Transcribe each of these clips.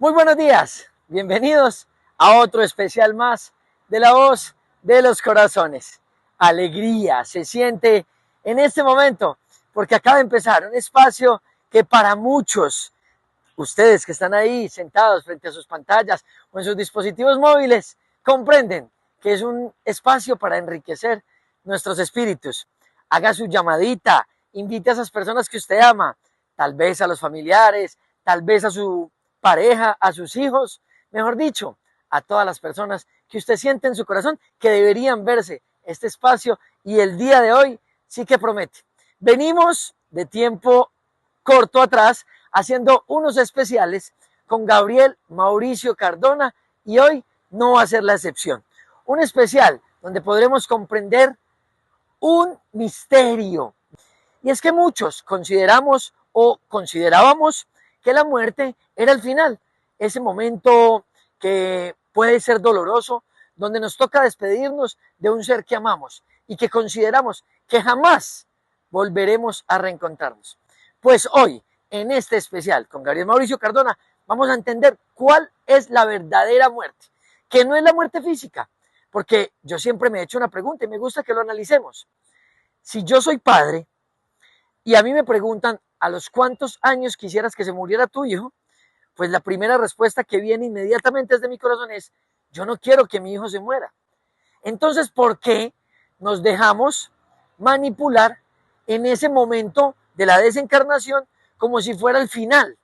Muy buenos días, bienvenidos a otro especial más de la voz de los corazones. Alegría se siente en este momento porque acaba de empezar un espacio que para muchos, ustedes que están ahí sentados frente a sus pantallas o en sus dispositivos móviles, comprenden que es un espacio para enriquecer nuestros espíritus. Haga su llamadita, invite a esas personas que usted ama, tal vez a los familiares, tal vez a su pareja, a sus hijos, mejor dicho, a todas las personas que usted siente en su corazón que deberían verse este espacio, y el día de hoy sí que promete. Venimos de tiempo corto atrás haciendo unos especiales con Gabriel Mauricio Cardona, y hoy no va a ser la excepción. Un especial donde podremos comprender un misterio. Y es que muchos consideramos o considerábamos que la muerte era el final, ese momento que puede ser doloroso, donde nos toca despedirnos de un ser que amamos y que consideramos que jamás volveremos a reencontrarnos. Pues hoy, en este especial con Gabriel Mauricio Cardona, vamos a entender cuál es la verdadera muerte, que no es la muerte física, porque yo siempre me he hecho una pregunta y me gusta que lo analicemos. Si yo soy padre y a mí me preguntan a los cuántos años quisieras que se muriera tu hijo, pues la primera respuesta que viene inmediatamente desde mi corazón es: yo no quiero que mi hijo se muera. Entonces, ¿por qué nos dejamos manipular en ese momento de la desencarnación como si fuera el final?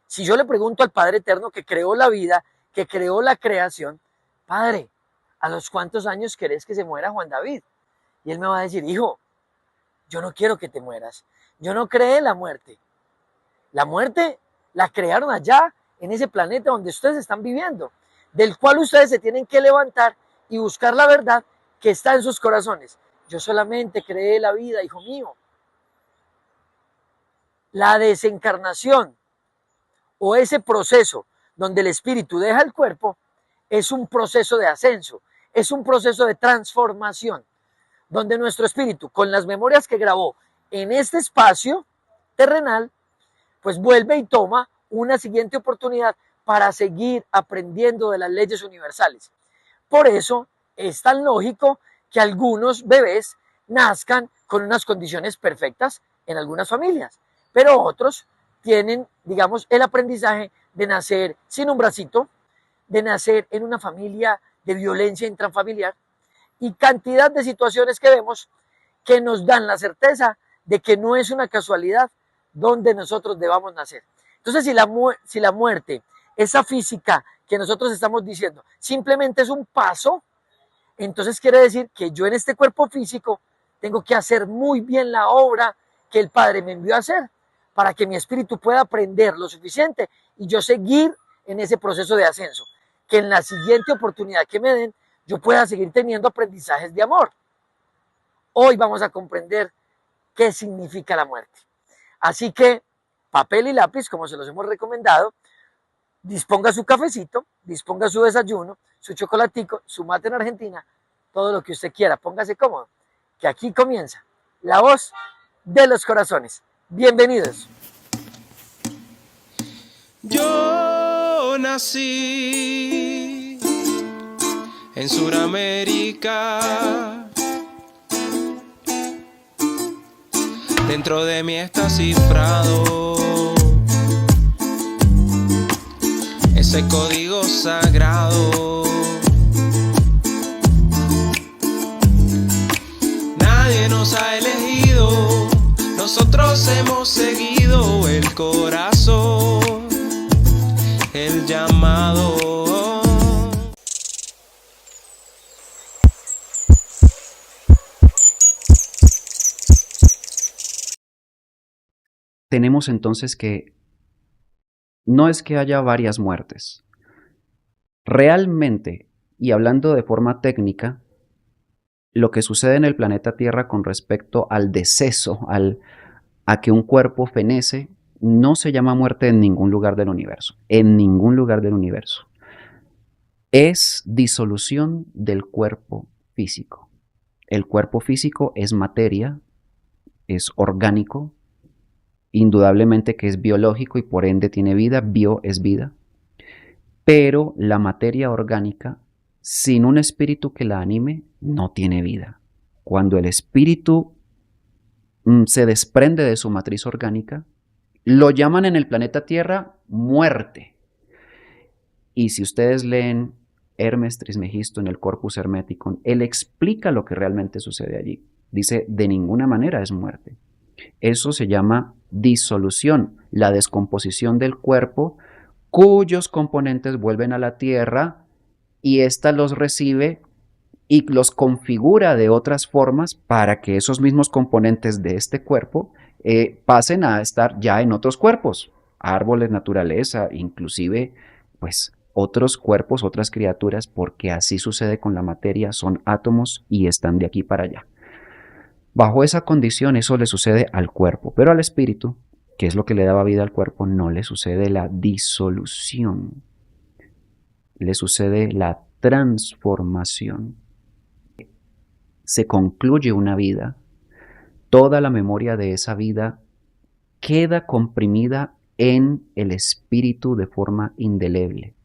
Si yo le pregunto al Padre Eterno que creó la vida, que creó la creación: Padre, ¿a los cuántos años querés que se muera Juan David? Y él me va a decir: hijo, yo no quiero que te mueras. Yo no creé la muerte. La muerte la crearon allá, en ese planeta donde ustedes están viviendo, del cual ustedes se tienen que levantar y buscar la verdad que está en sus corazones. Yo solamente creé la vida, hijo mío. La desencarnación o ese proceso donde el espíritu deja el cuerpo es un proceso de ascenso, es un proceso de transformación, donde nuestro espíritu, con las memorias que grabó en este espacio terrenal, pues vuelve y toma una siguiente oportunidad para seguir aprendiendo de las leyes universales. Por eso es tan lógico que algunos bebés nazcan con unas condiciones perfectas en algunas familias, pero otros tienen, digamos, el aprendizaje de nacer sin un bracito, de nacer en una familia de violencia intrafamiliar, y cantidad de situaciones que vemos que nos dan la certeza de que no es una casualidad donde nosotros debamos nacer. Entonces, si la muerte, esa física que nosotros estamos diciendo, simplemente es un paso, entonces quiere decir que yo en este cuerpo físico tengo que hacer muy bien la obra que el Padre me envió a hacer para que mi espíritu pueda aprender lo suficiente y yo seguir en ese proceso de ascenso, que en la siguiente oportunidad que me den yo pueda seguir teniendo aprendizajes de amor. Hoy vamos a comprender qué significa la muerte. Así que papel y lápiz, como se los hemos recomendado, disponga su cafecito, disponga su desayuno, su chocolatico, su mate en Argentina, todo lo que usted quiera, póngase cómodo, que aquí comienza la voz de los corazones. Bienvenidos. Yo nací en Sudamérica, dentro de mí está cifrado ese código sagrado. Nadie nos ha elegido, nosotros hemos seguido el corazón, el llamado. Tenemos entonces que no es que haya varias muertes. Realmente, y hablando de forma técnica, lo que sucede en el planeta Tierra con respecto al deceso, a que un cuerpo fenece, no se llama muerte en ningún lugar del universo. En ningún lugar del universo. Es disolución del cuerpo físico. El cuerpo físico es materia, es orgánico, indudablemente que es biológico y por ende tiene vida. Bio es vida. Pero la materia orgánica, sin un espíritu que la anime, no tiene vida. Cuando el espíritu se desprende de su matriz orgánica, lo llaman en el planeta Tierra muerte. Y si ustedes leen Hermes Trismegisto en el Corpus Hermeticum, él explica lo que realmente sucede allí. Dice, de ninguna manera es muerte. Eso se llama disolución, la descomposición del cuerpo, cuyos componentes vuelven a la Tierra y ésta los recibe y los configura de otras formas para que esos mismos componentes de este cuerpo pasen a estar ya en otros cuerpos, árboles, naturaleza, inclusive pues otros cuerpos, otras criaturas, porque así sucede con la materia, son átomos y están de aquí para allá. Bajo esa condición eso le sucede al cuerpo, pero al espíritu, que es lo que le daba vida al cuerpo, no le sucede la disolución, le sucede la transformación. Se concluye una vida, toda la memoria de esa vida queda comprimida en el espíritu de forma indeleble.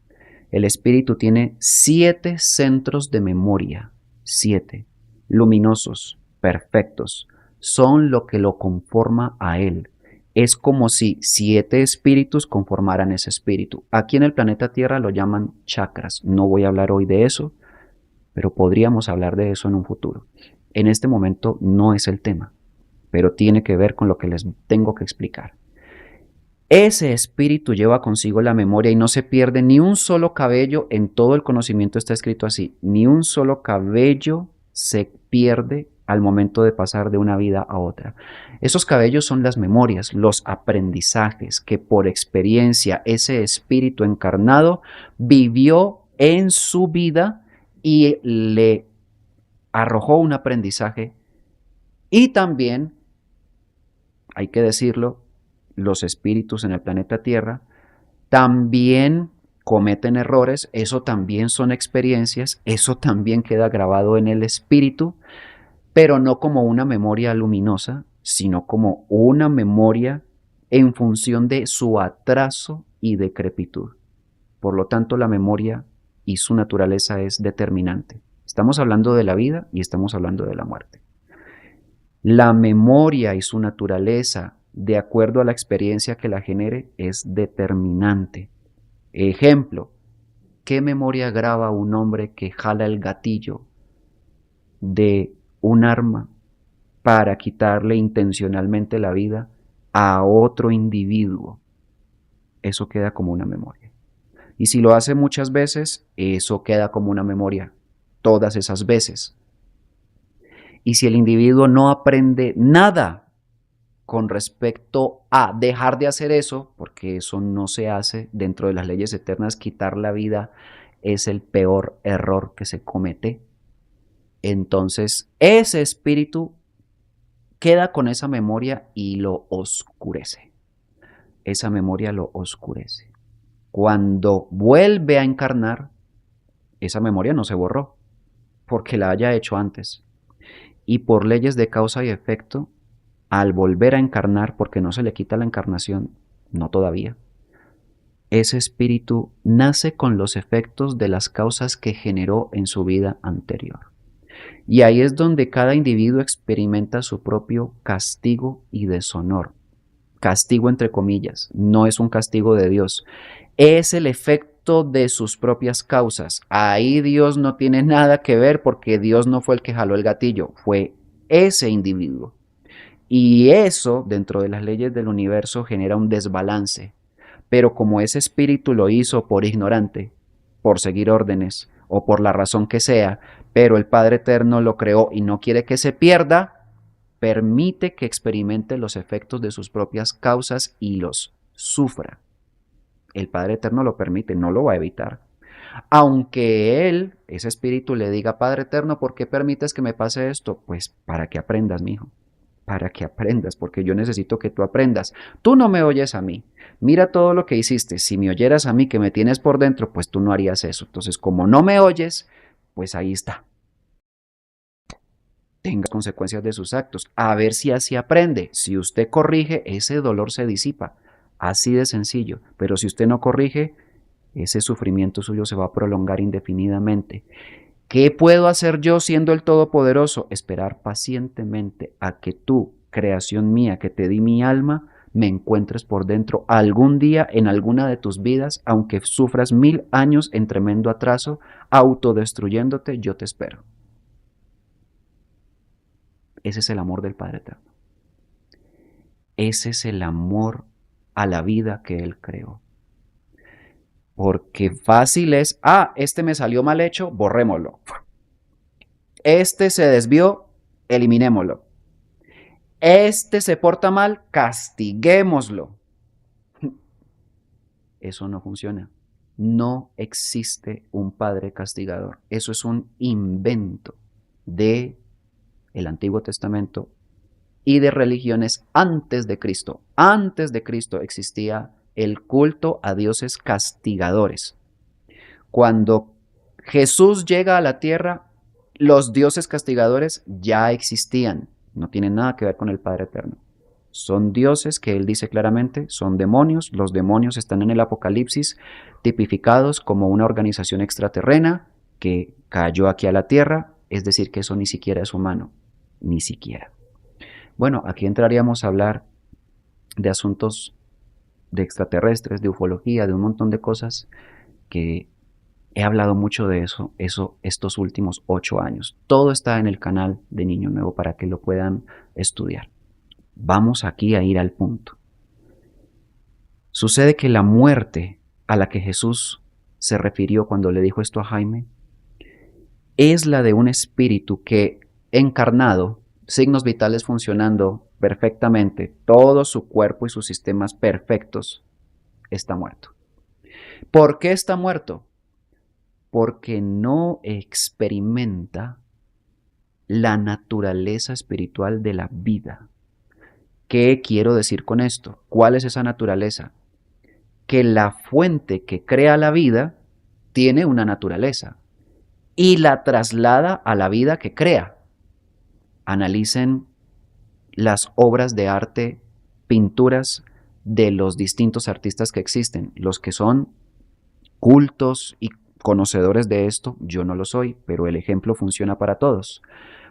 El espíritu tiene 7 centros de memoria, 7, luminosos, perfectos, son lo que lo conforma a él. Es como si 7 espíritus conformaran ese espíritu. Aquí en el planeta Tierra lo llaman chakras. No voy a hablar hoy de eso, pero podríamos hablar de eso en un futuro. En este momento no es el tema, pero tiene que ver con lo que les tengo que explicar. Ese espíritu lleva consigo la memoria y no se pierde ni un solo cabello. En todo el conocimiento está escrito así, ni un solo cabello se pierde al momento de pasar de una vida a otra. Esos cabellos son las memorias, los aprendizajes que por experiencia ese espíritu encarnado vivió en su vida y le arrojó un aprendizaje. Y también, hay que decirlo, los espíritus en el planeta Tierra también cometen errores, eso también son experiencias, eso también queda grabado en el espíritu, pero no como una memoria luminosa, sino como una memoria en función de su atraso y decrepitud. Por lo tanto, la memoria y su naturaleza es determinante. Estamos hablando de la vida y estamos hablando de la muerte. La memoria y su naturaleza, de acuerdo a la experiencia que la genere, es determinante. Ejemplo, ¿qué memoria graba un hombre que jala el gatillo de un arma para quitarle intencionalmente la vida a otro individuo? Eso queda como una memoria. Y si lo hace muchas veces, eso queda como una memoria todas esas veces. Y si el individuo no aprende nada con respecto a dejar de hacer eso, porque eso no se hace dentro de las leyes eternas, quitar la vida es el peor error que se comete. Entonces, ese espíritu queda con esa memoria y lo oscurece. Esa memoria lo oscurece. Cuando vuelve a encarnar, esa memoria no se borró, porque la haya hecho antes. Y por leyes de causa y efecto, al volver a encarnar, porque no se le quita la encarnación, no todavía, ese espíritu nace con los efectos de las causas que generó en su vida anterior. Y ahí es donde cada individuo experimenta su propio castigo y deshonor. Castigo entre comillas, no es un castigo de Dios, es el efecto de sus propias causas. Ahí Dios no tiene nada que ver porque Dios no fue el que jaló el gatillo, fue ese individuo. Y eso, dentro de las leyes del universo, genera un desbalance. Pero como ese espíritu lo hizo por ignorante, por seguir órdenes o por la razón que sea, pero el Padre Eterno lo creó y no quiere que se pierda, permite que experimente los efectos de sus propias causas y los sufra. El Padre Eterno lo permite, no lo va a evitar. Aunque él, ese espíritu, le diga, Padre Eterno, ¿por qué permites que me pase esto? Pues para que aprendas, mijo. Para que aprendas, porque yo necesito que tú aprendas. Tú no me oyes a mí. Mira todo lo que hiciste. Si me oyeras a mí, que me tienes por dentro, pues tú no harías eso. Entonces, como no me oyes, pues ahí está. Tenga consecuencias de sus actos. A ver si así aprende. Si usted corrige, ese dolor se disipa. Así de sencillo. Pero si usted no corrige, ese sufrimiento suyo se va a prolongar indefinidamente. ¿Qué puedo hacer yo siendo el Todopoderoso? Esperar pacientemente a que tú, creación mía, que te di mi alma, me encuentres por dentro algún día en alguna de tus vidas, aunque sufras 1000 años en tremendo atraso, autodestruyéndote, yo te espero. Ese es el amor del Padre Eterno. Ese es el amor a la vida que Él creó. Porque fácil es, este me salió mal hecho, borrémoslo. Este se desvió, eliminémoslo. Este se porta mal, castiguémoslo. Eso no funciona. No existe un padre castigador. Eso es un invento de el Antiguo Testamento y de religiones antes de Cristo. Antes de Cristo existía el culto a dioses castigadores. Cuando Jesús llega a la tierra, los dioses castigadores ya existían. No tienen nada que ver con el Padre Eterno. Son dioses que él dice claramente, son demonios. Los demonios están en el Apocalipsis tipificados como una organización extraterrena que cayó aquí a la tierra, es decir, que eso ni siquiera es humano, ni siquiera. Bueno, aquí entraríamos a hablar de asuntos de extraterrestres, de ufología, de un montón de cosas que he hablado mucho de eso estos últimos 8 años. Todo está en el canal de Niño Nuevo para que lo puedan estudiar. Vamos aquí a ir al punto. Sucede que la muerte a la que Jesús se refirió cuando le dijo esto a Jaime es la de un espíritu que encarnado, signos vitales funcionando perfectamente, todo su cuerpo y sus sistemas perfectos, está muerto. ¿Por qué está muerto? Porque no experimenta la naturaleza espiritual de la vida. ¿Qué quiero decir con esto? ¿Cuál es esa naturaleza? Que la fuente que crea la vida tiene una naturaleza y la traslada a la vida que crea. Analicen las obras de arte, pinturas de los distintos artistas que existen, los que son cultos y conocedores de esto, yo no lo soy, pero el ejemplo funciona para todos.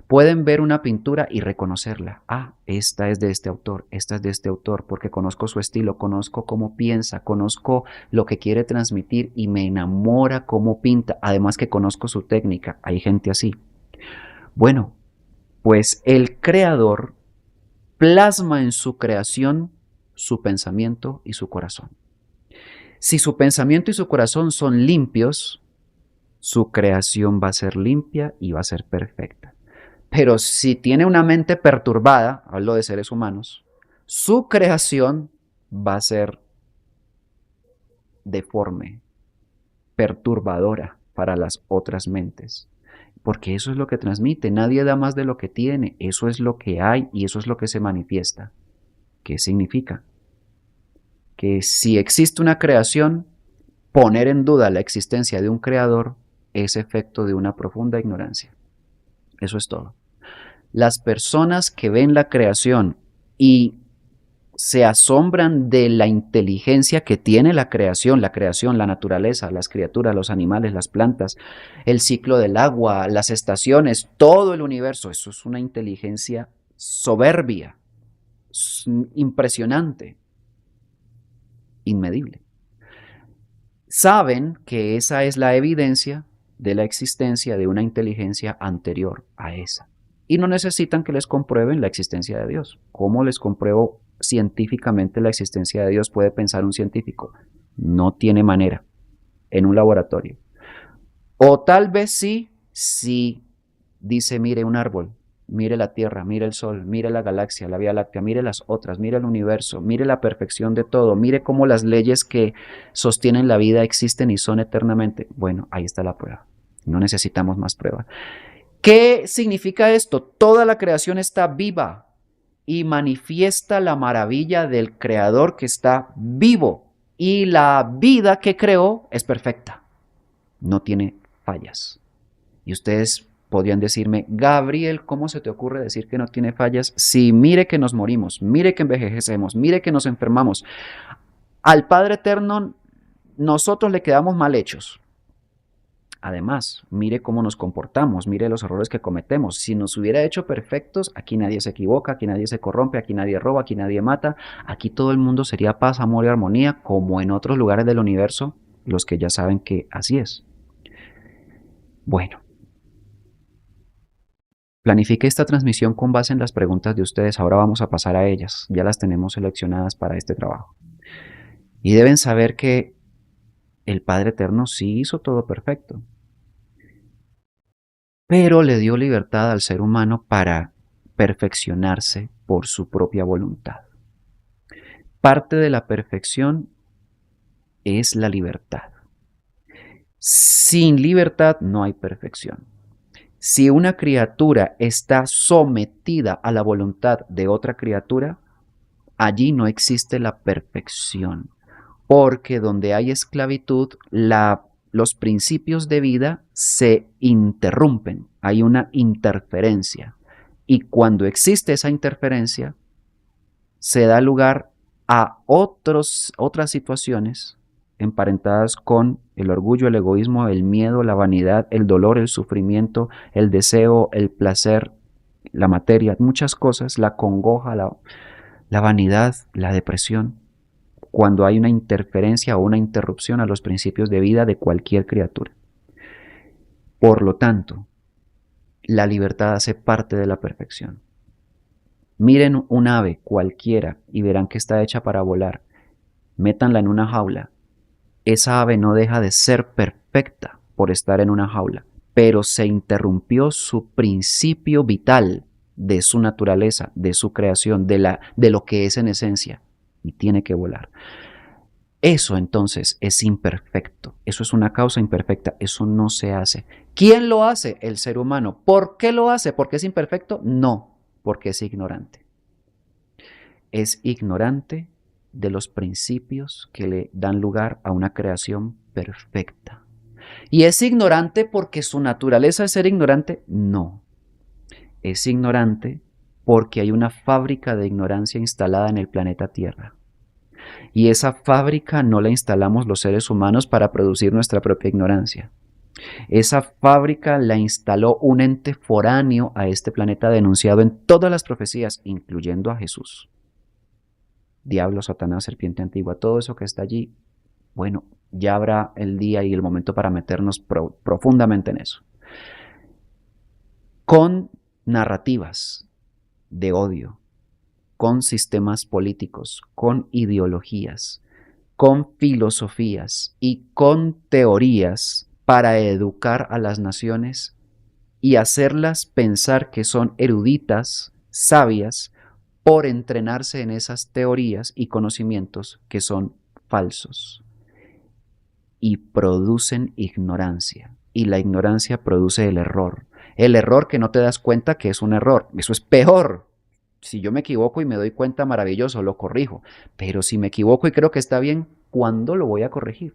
Pueden ver una pintura y reconocerla. Esta es de este autor, esta es de este autor, porque conozco su estilo, conozco cómo piensa, conozco lo que quiere transmitir y me enamora cómo pinta, además que conozco su técnica. Hay gente así. Bueno, pues el creador plasma en su creación su pensamiento y su corazón. Si su pensamiento y su corazón son limpios, su creación va a ser limpia y va a ser perfecta. Pero si tiene una mente perturbada, hablo de seres humanos, su creación va a ser deforme, perturbadora para las otras mentes. Porque eso es lo que transmite, nadie da más de lo que tiene, eso es lo que hay y eso es lo que se manifiesta. ¿Qué significa? Que si existe una creación, poner en duda la existencia de un creador es efecto de una profunda ignorancia. Eso es todo. Las personas que ven la creación y se asombran de la inteligencia que tiene la creación, la naturaleza, las criaturas, los animales, las plantas, el ciclo del agua, las estaciones, todo el universo. Eso es una inteligencia soberbia, impresionante, inmedible. Saben que esa es la evidencia de la existencia de una inteligencia anterior a esa. Y no necesitan que les comprueben la existencia de Dios. ¿Cómo les compruebo científicamente la existencia de Dios? Puede pensar un científico. No tiene manera en un laboratorio. O tal vez sí, si dice, mire un árbol, mire la Tierra, mire el Sol, mire la galaxia, la Vía Láctea, mire las otras, mire el universo, mire la perfección de todo, mire cómo las leyes que sostienen la vida existen y son eternamente. Bueno, ahí está la prueba. No necesitamos más prueba. ¿Qué significa esto? Toda la creación está viva y manifiesta la maravilla del Creador que está vivo. Y la vida que creó es perfecta. No tiene fallas. Y ustedes podrían decirme, Gabriel, ¿cómo se te ocurre decir que no tiene fallas? Sí, mire que nos morimos, mire que envejecemos, mire que nos enfermamos. Al Padre Eterno nosotros le quedamos mal hechos. Además, mire cómo nos comportamos, mire los errores que cometemos. Si nos hubiera hecho perfectos, aquí nadie se equivoca, aquí nadie se corrompe, aquí nadie roba, aquí nadie mata. Aquí todo el mundo sería paz, amor y armonía, como en otros lugares del universo, los que ya saben que así es. Bueno, planifiqué esta transmisión con base en las preguntas de ustedes. Ahora vamos a pasar a ellas. Ya las tenemos seleccionadas para este trabajo. Y deben saber que el Padre Eterno sí hizo todo perfecto, pero le dio libertad al ser humano para perfeccionarse por su propia voluntad. Parte de la perfección es la libertad. Sin libertad no hay perfección. Si una criatura está sometida a la voluntad de otra criatura, allí no existe la perfección, porque donde hay esclavitud, los principios de vida se interrumpen, hay una interferencia. Y cuando existe esa interferencia, se da lugar a otras situaciones emparentadas con el orgullo, el egoísmo, el miedo, la vanidad, el dolor, el sufrimiento, el deseo, el placer, la materia, muchas cosas, la congoja, la vanidad, la depresión, cuando hay una interferencia o una interrupción a los principios de vida de cualquier criatura. Por lo tanto, la libertad hace parte de la perfección. Miren un ave cualquiera y verán que está hecha para volar. Métanla en una jaula. Esa ave no deja de ser perfecta por estar en una jaula, pero se interrumpió su principio vital de su naturaleza, de su creación, de lo que es en esencia, y tiene que volar. Eso entonces es imperfecto, eso es una causa imperfecta, eso no se hace. ¿Quién lo hace? El ser humano. ¿Por qué lo hace? ¿Porque es imperfecto? No, porque es ignorante. Es ignorante de los principios que le dan lugar a una creación perfecta. ¿Y es ignorante porque su naturaleza es ser ignorante? No. Es ignorante porque hay una fábrica de ignorancia instalada en el planeta Tierra. Y esa fábrica no la instalamos los seres humanos para producir nuestra propia ignorancia. Esa fábrica la instaló un ente foráneo a este planeta denunciado en todas las profecías, incluyendo a Jesús. Diablo, Satanás, serpiente antigua, todo eso que está allí, bueno, ya habrá el día y el momento para meternos profundamente en eso. Con narrativas de odio, con sistemas políticos, con ideologías, con filosofías y con teorías para educar a las naciones y hacerlas pensar que son eruditas, sabias, por entrenarse en esas teorías y conocimientos que son falsos y producen ignorancia. Y la ignorancia produce el error. El error que no te das cuenta que es un error. Eso es peor. Si yo me equivoco y me doy cuenta, maravilloso, lo corrijo. Pero si me equivoco y creo que está bien, ¿cuándo lo voy a corregir?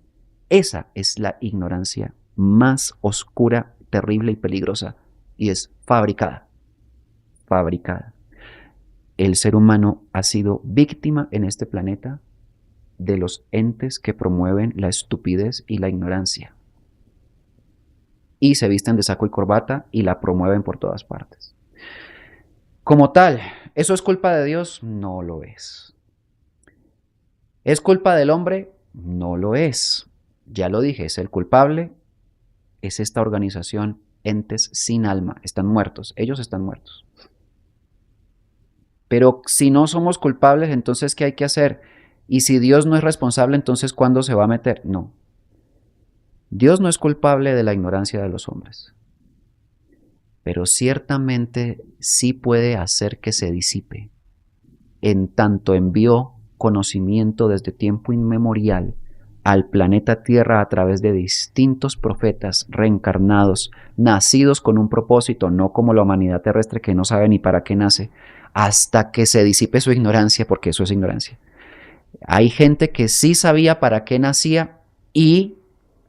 Esa es la ignorancia más oscura, terrible y peligrosa. Y es fabricada. Fabricada. El ser humano ha sido víctima en este planeta de los entes que promueven la estupidez y la ignorancia. Y se visten de saco y corbata y la promueven por todas partes. Como tal, ¿eso es culpa de Dios? No lo es. ¿Es culpa del hombre? No lo es. Ya lo dije, es el culpable, es esta organización, entes sin alma, están muertos, ellos están muertos. Pero si no somos culpables, entonces ¿qué hay que hacer? Y si Dios no es responsable, entonces ¿cuándo se va a meter? No. Dios no es culpable de la ignorancia de los hombres, pero ciertamente sí puede hacer que se disipe, en tanto envió conocimiento desde tiempo inmemorial al planeta Tierra a través de distintos profetas reencarnados, nacidos con un propósito, no como la humanidad terrestre que no sabe ni para qué nace, hasta que se disipe su ignorancia, porque eso es ignorancia. Hay gente que sí sabía para qué nacía y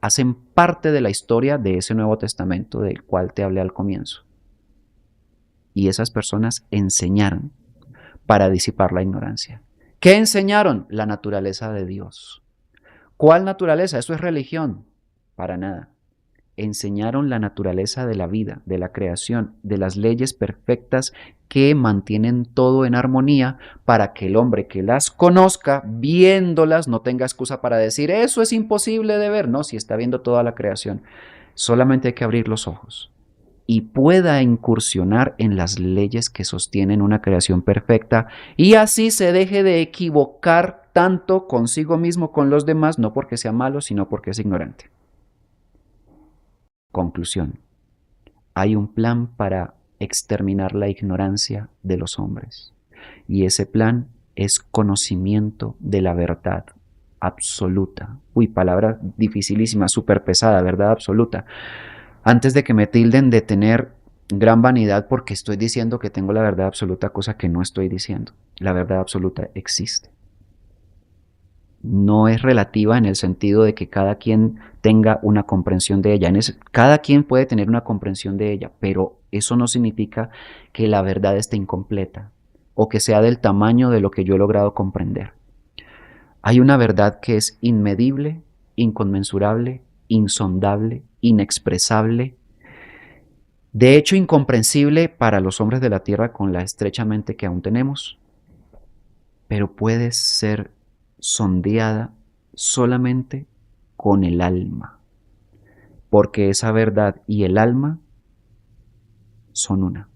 hacen parte de la historia de ese Nuevo Testamento del cual te hablé al comienzo. Y esas personas enseñaron para disipar la ignorancia. ¿Qué enseñaron? La naturaleza de Dios. ¿Cuál naturaleza? Eso es religión. Para nada. Enseñaron la naturaleza de la vida, de la creación, de las leyes perfectas que mantienen todo en armonía para que el hombre que las conozca, viéndolas, no tenga excusa para decir, eso es imposible de ver. No, si está viendo toda la creación, solamente hay que abrir los ojos y pueda incursionar en las leyes que sostienen una creación perfecta y así se deje de equivocar tanto consigo mismo, con los demás, no porque sea malo, sino porque es ignorante. Conclusión. Hay un plan para exterminar la ignorancia de los hombres. Y ese plan es conocimiento de la verdad absoluta. Uy, palabra dificilísima, súper pesada, verdad absoluta. Antes de que me tilden de tener gran vanidad porque estoy diciendo que tengo la verdad absoluta, cosa que no estoy diciendo. La verdad absoluta existe. No es relativa en el sentido de que cada quien tenga una comprensión de ella. Cada quien puede tener una comprensión de ella, pero eso no significa que la verdad esté incompleta o que sea del tamaño de lo que yo he logrado comprender. Hay una verdad que es inmedible, inconmensurable, insondable, inexpresable, de hecho incomprensible para los hombres de la tierra con la estrecha mente que aún tenemos, pero puede ser sondeada solamente con el alma, porque esa verdad y el alma son una.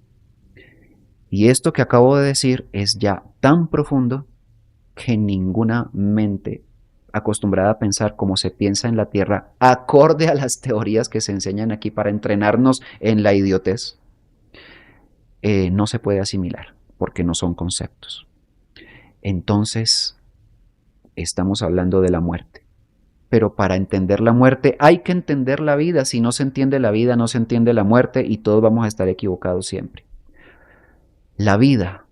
Y esto que acabo de decir es ya tan profundo que ninguna mente acostumbrada a pensar como se piensa en la tierra, acorde a las teorías que se enseñan aquí para entrenarnos en la idiotez, no se puede asimilar, porque no son conceptos. Entonces, estamos hablando de la muerte. Pero para entender la muerte hay que entender la vida. Si no se entiende la vida, no se entiende la muerte y todos vamos a estar equivocados siempre. La vida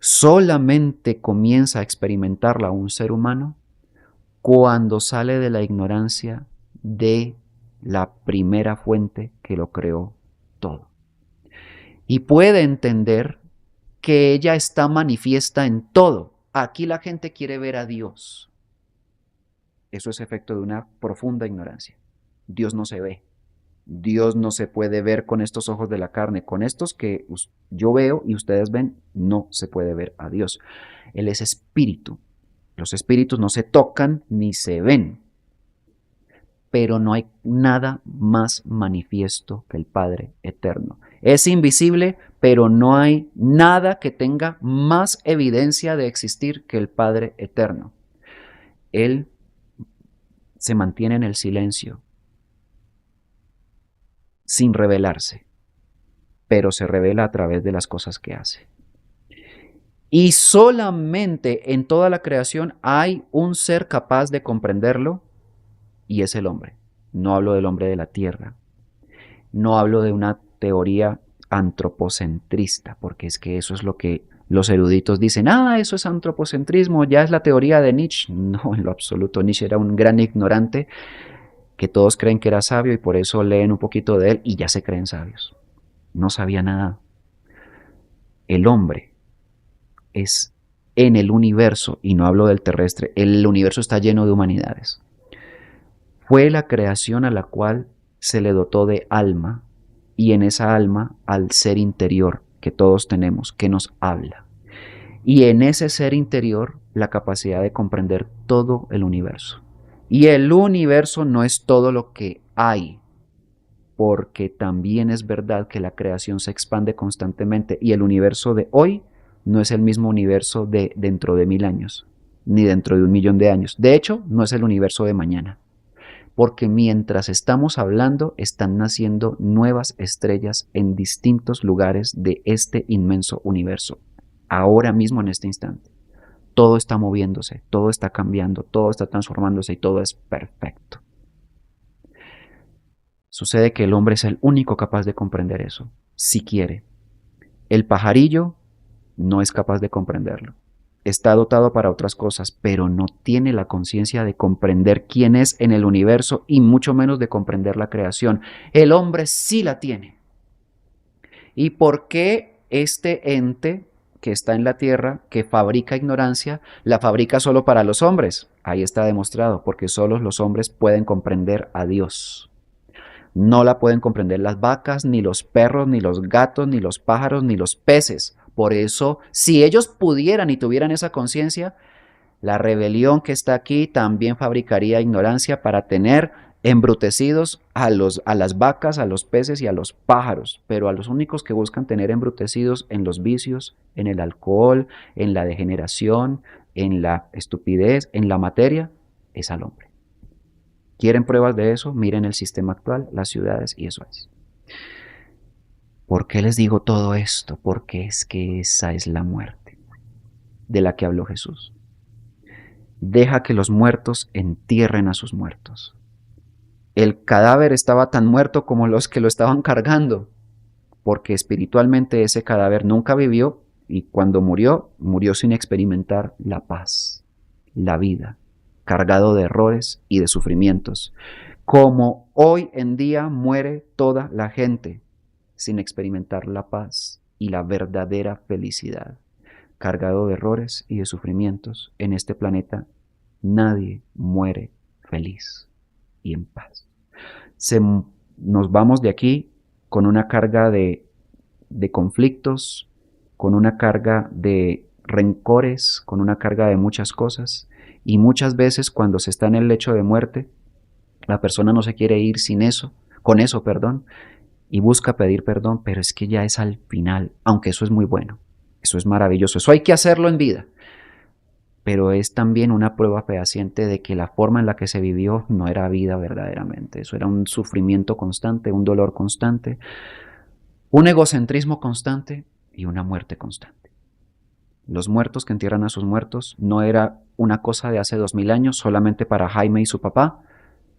solamente comienza a experimentarla un ser humano cuando sale de la ignorancia de la primera fuente que lo creó todo. Y puede entender que ella está manifiesta en todo. Aquí la gente quiere ver a Dios. Eso es efecto de una profunda ignorancia. Dios no se ve. Dios no se puede ver con estos ojos de la carne. Con estos que yo veo y ustedes ven, no se puede ver a Dios. Él es espíritu. Los espíritus no se tocan ni se ven. Pero no hay nada más manifiesto que el Padre eterno. Es invisible, pero no hay nada que tenga más evidencia de existir que el Padre eterno. Él se mantiene en el silencio, sin revelarse, pero se revela a través de las cosas que hace. Y solamente en toda la creación hay un ser capaz de comprenderlo, y es el hombre. No hablo del hombre de la tierra, no hablo de una teoría antropocentrista, porque es que eso es lo que los eruditos dicen, eso es antropocentrismo, ya es la teoría de Nietzsche. No, en lo absoluto, Nietzsche era un gran ignorante que todos creen que era sabio y por eso leen un poquito de él y ya se creen sabios. No sabía nada. El hombre es en el universo, y no hablo del terrestre, el universo está lleno de humanidades. Fue la creación a la cual se le dotó de alma, y en esa alma al ser interior que todos tenemos, que nos habla. Y en ese ser interior la capacidad de comprender todo el universo. Y el universo no es todo lo que hay, porque también es verdad que la creación se expande constantemente y el universo de hoy no es el mismo universo de dentro de 1000 años, ni dentro de 1.000.000 de años. De hecho, no es el universo de mañana, porque mientras estamos hablando están naciendo nuevas estrellas en distintos lugares de este inmenso universo, ahora mismo en este instante. Todo está moviéndose, todo está cambiando, todo está transformándose y todo es perfecto. Sucede que el hombre es el único capaz de comprender eso, si quiere. El pajarillo no es capaz de comprenderlo. Está dotado para otras cosas, pero no tiene la conciencia de comprender quién es en el universo y mucho menos de comprender la creación. El hombre sí la tiene. ¿Y por qué este ente que está en la tierra, que fabrica ignorancia, la fabrica solo para los hombres. Ahí está demostrado, porque solo los hombres pueden comprender a Dios. No la pueden comprender las vacas, ni los perros, ni los gatos, ni los pájaros, ni los peces. Por eso, si ellos pudieran y tuvieran esa conciencia, la rebelión que está aquí también fabricaría ignorancia para tener embrutecidos a las vacas, a los peces y a los pájaros, pero a los únicos que buscan tener embrutecidos en los vicios, en el alcohol, en la degeneración, en la estupidez, en la materia, es al hombre. ¿Quieren pruebas de eso? Miren el sistema actual, las ciudades, y eso es. ¿Por qué les digo todo esto? Porque es que esa es la muerte de la que habló Jesús. Deja que los muertos entierren a sus muertos. El cadáver estaba tan muerto como los que lo estaban cargando, porque espiritualmente ese cadáver nunca vivió y cuando murió, murió sin experimentar la paz, la vida, cargado de errores y de sufrimientos, como hoy en día muere toda la gente sin experimentar la paz y la verdadera felicidad. Cargado de errores y de sufrimientos, en este planeta nadie muere feliz y en paz. Nos vamos de aquí con una carga de conflictos, con una carga de rencores, con una carga de muchas cosas, y muchas veces cuando se está en el lecho de muerte, la persona no se quiere ir con eso, y busca pedir perdón, pero es que ya es al final, aunque eso es muy bueno, eso es maravilloso, eso hay que hacerlo en vida, pero es también una prueba fehaciente de que la forma en la que se vivió no era vida verdaderamente, eso era un sufrimiento constante, un dolor constante, un egocentrismo constante y una muerte constante. Los muertos que entierran a sus muertos no era una cosa de hace 2000 años solamente para Jaime y su papá,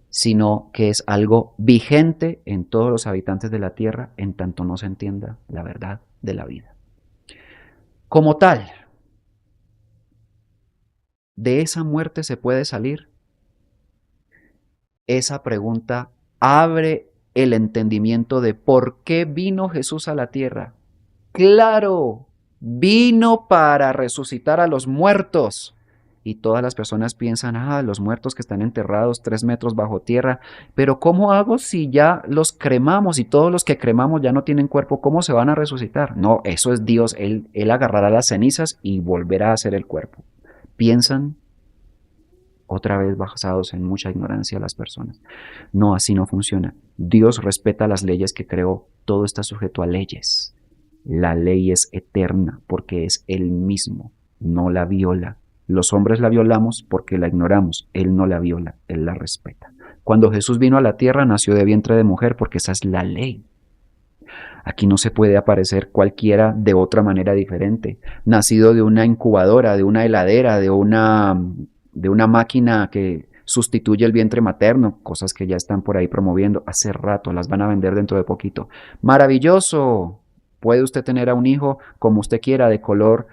sino que es algo vigente en todos los habitantes de la tierra en tanto no se entienda la verdad de la vida. Como tal, ¿de esa muerte se puede salir? Esa pregunta abre el entendimiento de por qué vino Jesús a la tierra. ¡Claro! Vino para resucitar a los muertos. Y todas las personas piensan, los muertos que están enterrados 3 metros bajo tierra, pero ¿cómo hago si ya los cremamos y todos los que cremamos ya no tienen cuerpo? ¿Cómo se van a resucitar? No, eso es Dios, Él agarrará las cenizas y volverá a hacer el cuerpo. Piensan otra vez basados en mucha ignorancia las personas. No, así no funciona. Dios respeta las leyes que creó, todo está sujeto a leyes. La ley es eterna porque es Él mismo, no la viola. Los hombres la violamos porque la ignoramos. Él no la viola, Él la respeta. Cuando Jesús vino a la tierra, nació de vientre de mujer porque esa es la ley. Aquí no se puede aparecer cualquiera de otra manera diferente. Nacido de una incubadora, de una heladera, de una máquina que sustituye el vientre materno, cosas que ya están por ahí promoviendo hace rato, las van a vender dentro de poquito. ¡Maravilloso! Puede usted tener a un hijo como usted quiera, de color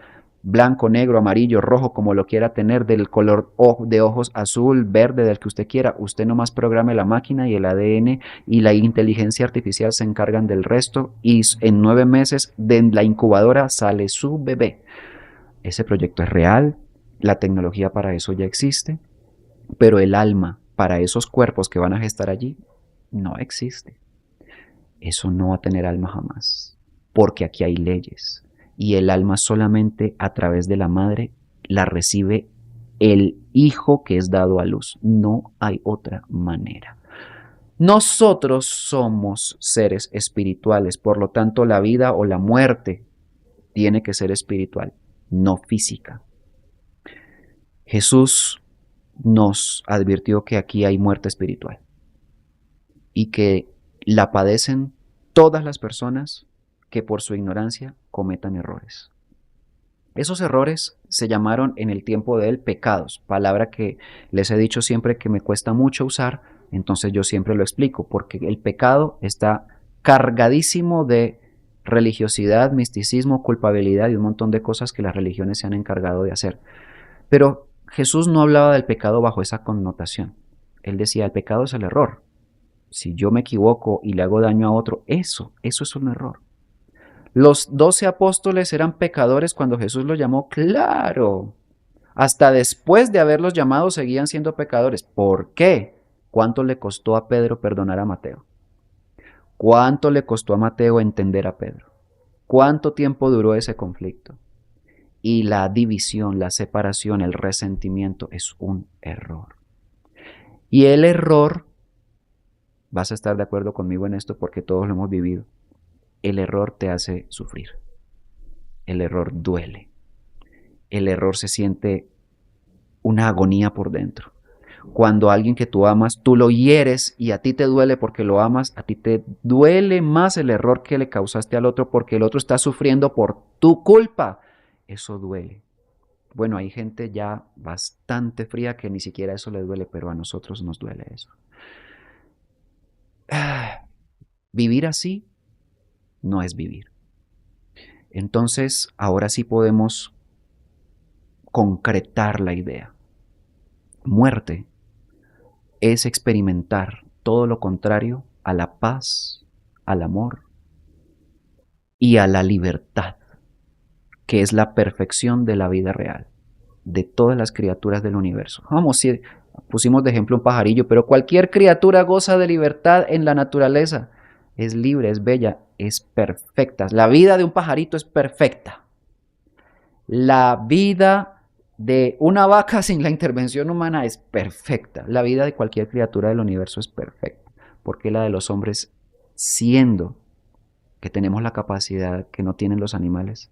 blanco, negro, amarillo, rojo, como lo quiera tener, del color de ojos azul, verde, del que usted quiera. Usted nomás programe la máquina y el ADN y la inteligencia artificial se encargan del resto y en 9 meses de la incubadora sale su bebé. Ese proyecto es real, la tecnología para eso ya existe, pero el alma para esos cuerpos que van a gestar allí no existe. Eso no va a tener alma jamás, porque aquí hay leyes. Y el alma solamente a través de la madre la recibe el hijo que es dado a luz. No hay otra manera. Nosotros somos seres espirituales, por lo tanto la vida o la muerte tiene que ser espiritual, no física. Jesús nos advirtió que aquí hay muerte espiritual y que la padecen todas las personas que por su ignorancia cometan errores. Esos errores se llamaron en el tiempo de él pecados, palabra que les he dicho siempre que me cuesta mucho usar, entonces yo siempre lo explico, porque el pecado está cargadísimo de religiosidad, misticismo, culpabilidad y un montón de cosas que las religiones se han encargado de hacer. Pero Jesús no hablaba del pecado bajo esa connotación. Él decía, el pecado es el error. Si yo me equivoco y le hago daño a otro, eso es un error. ¿Los 12 apóstoles eran pecadores cuando Jesús los llamó? Claro. Hasta después de haberlos llamado seguían siendo pecadores. ¿Por qué? ¿Cuánto le costó a Pedro perdonar a Mateo? ¿Cuánto le costó a Mateo entender a Pedro? ¿Cuánto tiempo duró ese conflicto? Y la división, la separación, el resentimiento es un error. Y el error, vas a estar de acuerdo conmigo en esto porque todos lo hemos vivido, el error te hace sufrir. El error duele. El error se siente una agonía por dentro. Cuando alguien que tú amas, tú lo hieres y a ti te duele porque lo amas, a ti te duele más el error que le causaste al otro porque el otro está sufriendo por tu culpa. Eso duele. Bueno, hay gente ya bastante fría que ni siquiera eso le duele, pero a nosotros nos duele eso. Vivir así no es vivir. Entonces, ahora sí podemos concretar la idea. Muerte es experimentar todo lo contrario a la paz, al amor y a la libertad, que es la perfección de la vida real, de todas las criaturas del universo. Vamos, si pusimos de ejemplo un pajarillo, pero cualquier criatura goza de libertad en la naturaleza. Es libre, es bella, es perfecta. La vida de un pajarito es perfecta. La vida de una vaca sin la intervención humana es perfecta. La vida de cualquier criatura del universo es perfecta. ¿Por qué la de los hombres, siendo que tenemos la capacidad que no tienen los animales,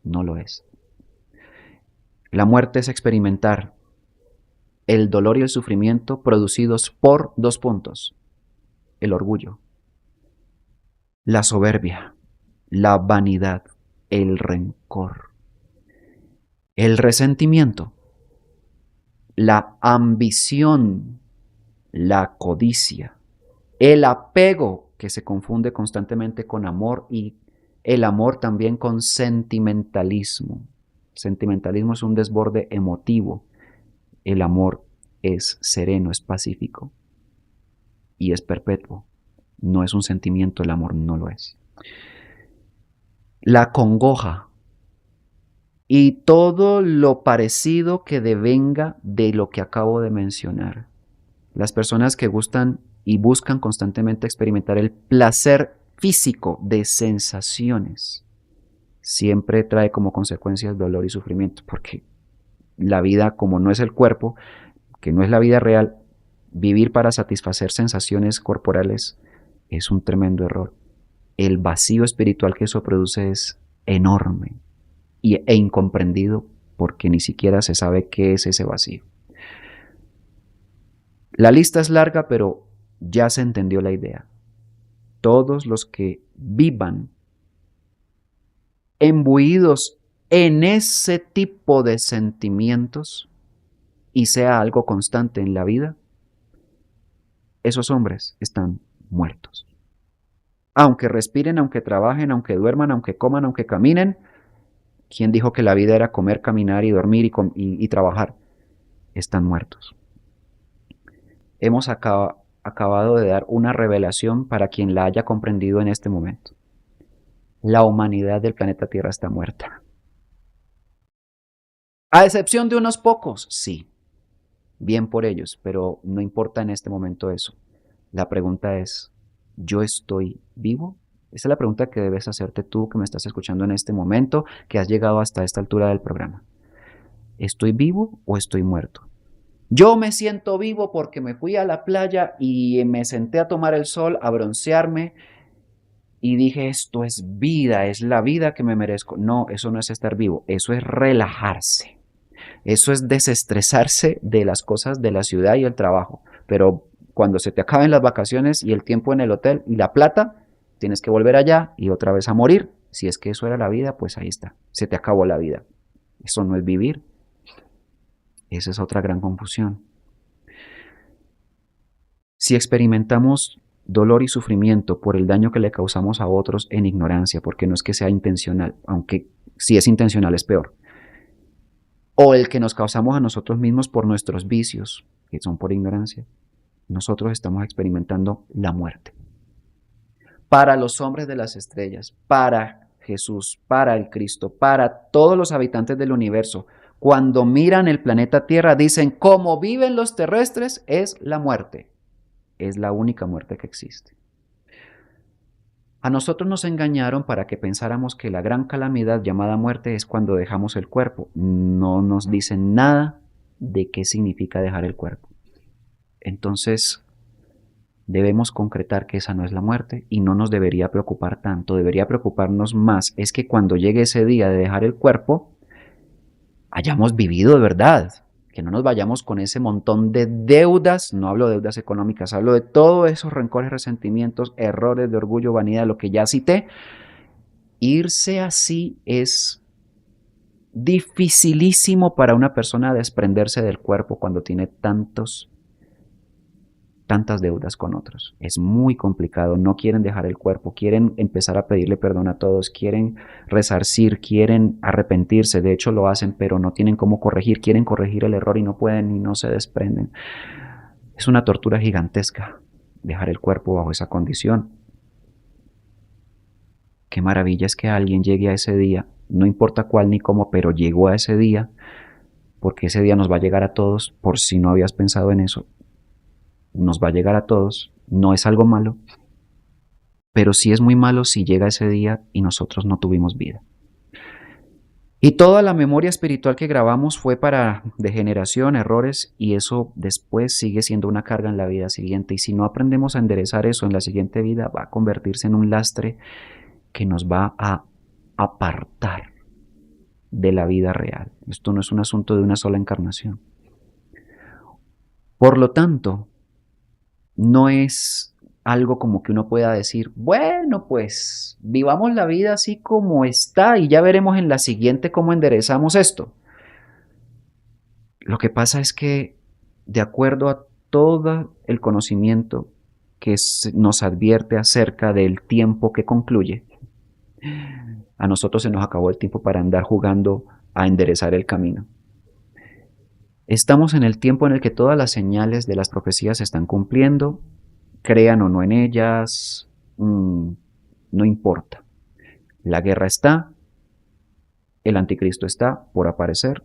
no lo es? La muerte es experimentar el dolor y el sufrimiento producidos por dos puntos: el orgullo, la soberbia, la vanidad, el rencor, el resentimiento, la ambición, la codicia, el apego, que se confunde constantemente con amor, y el amor también con sentimentalismo. Sentimentalismo es un desborde emotivo. El amor es sereno, es pacífico y es perpetuo. No es un sentimiento, el amor no lo es. La congoja y todo lo parecido que devenga de lo que acabo de mencionar. Las personas que gustan y buscan constantemente experimentar el placer físico de sensaciones siempre trae como consecuencias dolor y sufrimiento, porque la vida, como no es el cuerpo, que no es la vida real, vivir para satisfacer sensaciones corporales es un tremendo error. El vacío espiritual que eso produce es enorme e incomprendido porque ni siquiera se sabe qué es ese vacío. La lista es larga, pero ya se entendió la idea. Todos los que vivan imbuidos en ese tipo de sentimientos y sea algo constante en la vida, esos hombres están muertos. Aunque respiren, aunque trabajen, aunque duerman, aunque coman, aunque caminen. ¿Quién dijo que la vida era comer, caminar y dormir y trabajar? Están muertos. Hemos acabado de dar una revelación para quien la haya comprendido en este momento. La humanidad del planeta Tierra está muerta. A excepción de unos pocos, sí. Bien por ellos, pero no importa en este momento eso. La pregunta es, ¿yo estoy vivo? Esa es la pregunta que debes hacerte tú que me estás escuchando en este momento, que has llegado hasta esta altura del programa. ¿Estoy vivo o estoy muerto? Yo me siento vivo porque me fui a la playa y me senté a tomar el sol, a broncearme y dije, esto es vida, es la vida que me merezco. No, eso no es estar vivo, eso es relajarse. Eso es desestresarse de las cosas de la ciudad y el trabajo. Pero cuando se te acaben las vacaciones y el tiempo en el hotel y la plata, tienes que volver allá y otra vez a morir. Si es que eso era la vida, pues ahí está. Se te acabó la vida. Eso no es vivir. Esa es otra gran confusión. Si experimentamos dolor y sufrimiento por el daño que le causamos a otros en ignorancia, porque no es que sea intencional, aunque si es intencional es peor, o el que nos causamos a nosotros mismos por nuestros vicios, que son por ignorancia, nosotros estamos experimentando la muerte. Para los hombres de las estrellas, para Jesús, para el Cristo, para todos los habitantes del universo, cuando miran el planeta Tierra, dicen, como viven los terrestres, es la muerte. Es la única muerte que existe. A nosotros nos engañaron para que pensáramos que la gran calamidad llamada muerte es cuando dejamos el cuerpo. No nos dicen nada de qué significa dejar el cuerpo. Entonces, debemos concretar que esa no es la muerte y no nos debería preocupar tanto. Debería preocuparnos más es que cuando llegue ese día de dejar el cuerpo, hayamos vivido de verdad. Que no nos vayamos con ese montón de deudas, no hablo de deudas económicas, hablo de todos esos rencores, resentimientos, errores de orgullo, vanidad, lo que ya cité. Irse así es dificilísimo para una persona desprenderse del cuerpo cuando tiene tantas deudas con otros. Es muy complicado, no quieren dejar el cuerpo, quieren empezar a pedirle perdón a todos, quieren resarcir, quieren arrepentirse, de hecho lo hacen, pero no tienen cómo corregir, quieren corregir el error y no pueden y no se desprenden. Es una tortura gigantesca dejar el cuerpo bajo esa condición. Qué maravilla es que alguien llegue a ese día, no importa cuál ni cómo, pero llegó a ese día, porque ese día nos va a llegar a todos, por si no habías pensado en eso. Nos va a llegar a todos, no es algo malo, pero sí es muy malo si llega ese día y nosotros no tuvimos vida. Y toda la memoria espiritual que grabamos fue para degeneración, errores, y eso después sigue siendo una carga en la vida siguiente. Y si no aprendemos a enderezar eso en la siguiente vida, va a convertirse en un lastre que nos va a apartar de la vida real. Esto no es un asunto de una sola encarnación. Por lo tanto, no es algo como que uno pueda decir, bueno, pues vivamos la vida así como está y ya veremos en la siguiente cómo enderezamos esto. Lo que pasa es que, de acuerdo a todo el conocimiento que nos advierte acerca del tiempo que concluye, a nosotros se nos acabó el tiempo para andar jugando a enderezar el camino. Estamos en el tiempo en el que todas las señales de las profecías se están cumpliendo, crean o no en ellas, no importa. La guerra está, el anticristo está por aparecer,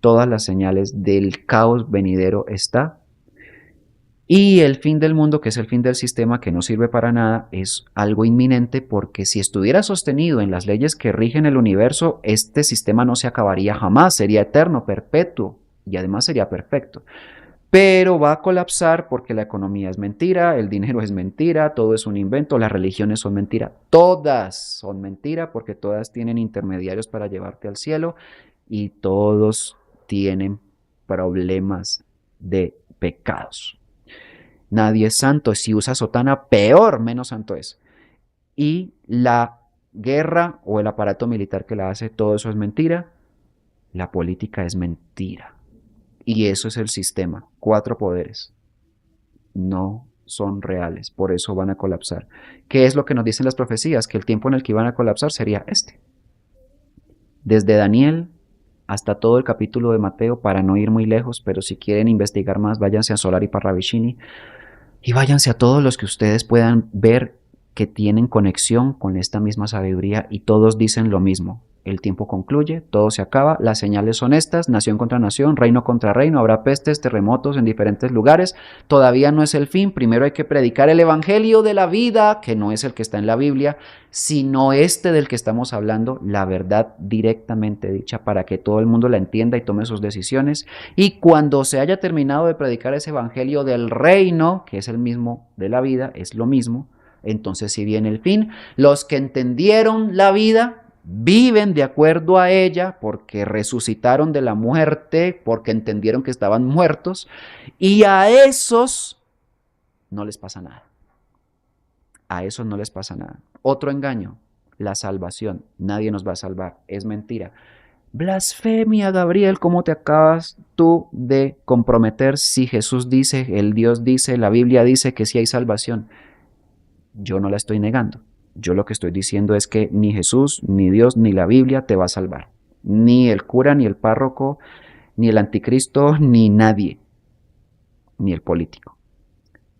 todas las señales del caos venidero está, y el fin del mundo, que es el fin del sistema, que no sirve para nada, es algo inminente, porque si estuviera sostenido en las leyes que rigen el universo, este sistema no se acabaría jamás, sería eterno, perpetuo, y además sería perfecto. Pero va a colapsar porque la economía es mentira, el dinero es mentira, todo es un invento, las religiones son mentira, todas son mentira porque todas tienen intermediarios para llevarte al cielo y todos tienen problemas de pecados. Nadie es santo, si usa sotana, peor, menos santo es. Y la guerra o el aparato militar que la hace, todo eso es mentira, la política es mentira. Y eso es el sistema, 4 poderes. No son reales, por eso van a colapsar. ¿Qué es lo que nos dicen las profecías? Que el tiempo en el que iban a colapsar sería este. Desde Daniel hasta todo el capítulo de Mateo, para no ir muy lejos, pero si quieren investigar más, váyanse a Solar y Parravicini y váyanse a todos los que ustedes puedan ver que tienen conexión con esta misma sabiduría y todos dicen lo mismo. El tiempo concluye, todo se acaba, las señales son estas, nación contra nación, reino contra reino, habrá pestes, terremotos en diferentes lugares, todavía no es el fin, primero hay que predicar el evangelio de la vida, que no es el que está en la Biblia, sino este del que estamos hablando, la verdad directamente dicha, para que todo el mundo la entienda y tome sus decisiones, y cuando se haya terminado de predicar ese evangelio del reino, que es el mismo de la vida, es lo mismo, entonces si viene el fin, los que entendieron la vida, viven de acuerdo a ella porque resucitaron de la muerte, porque entendieron que estaban muertos, y a esos no les pasa nada. A esos no les pasa nada. Otro engaño, la salvación. Nadie nos va a salvar, es mentira. Blasfemia, Gabriel, ¿cómo te acabas tú de comprometer si Jesús dice, el Dios dice, la Biblia dice que sí hay salvación? Yo no la estoy negando. Yo lo que estoy diciendo es que ni Jesús, ni Dios, ni la Biblia te va a salvar. Ni el cura, ni el párroco, ni el anticristo, ni nadie. Ni el político.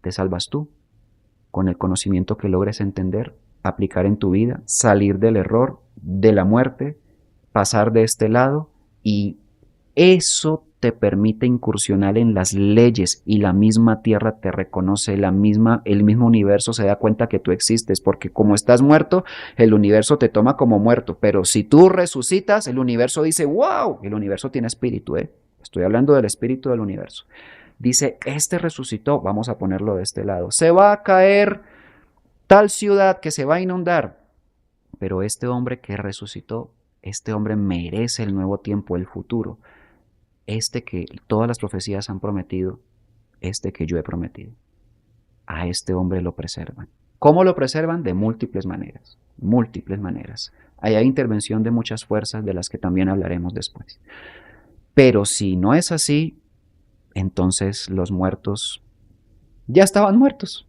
Te salvas tú con el conocimiento que logres entender aplicar en tu vida, salir del error, de la muerte, pasar de este lado, y eso te permite incursionar en las leyes y la misma tierra te reconoce, el mismo universo se da cuenta que tú existes, porque como estás muerto, el universo te toma como muerto, pero si tú resucitas, el universo dice, wow, el universo tiene espíritu, estoy hablando del espíritu del universo. Dice, este resucitó, vamos a ponerlo de este lado, se va a caer tal ciudad que se va a inundar, pero este hombre que resucitó, este hombre merece el nuevo tiempo, el futuro, este que todas las profecías han prometido, este que yo he prometido. A este hombre lo preservan. ¿Cómo lo preservan? De múltiples maneras, múltiples maneras. Ahí hay intervención de muchas fuerzas de las que también hablaremos después. Pero si no es así, entonces los muertos ya estaban muertos.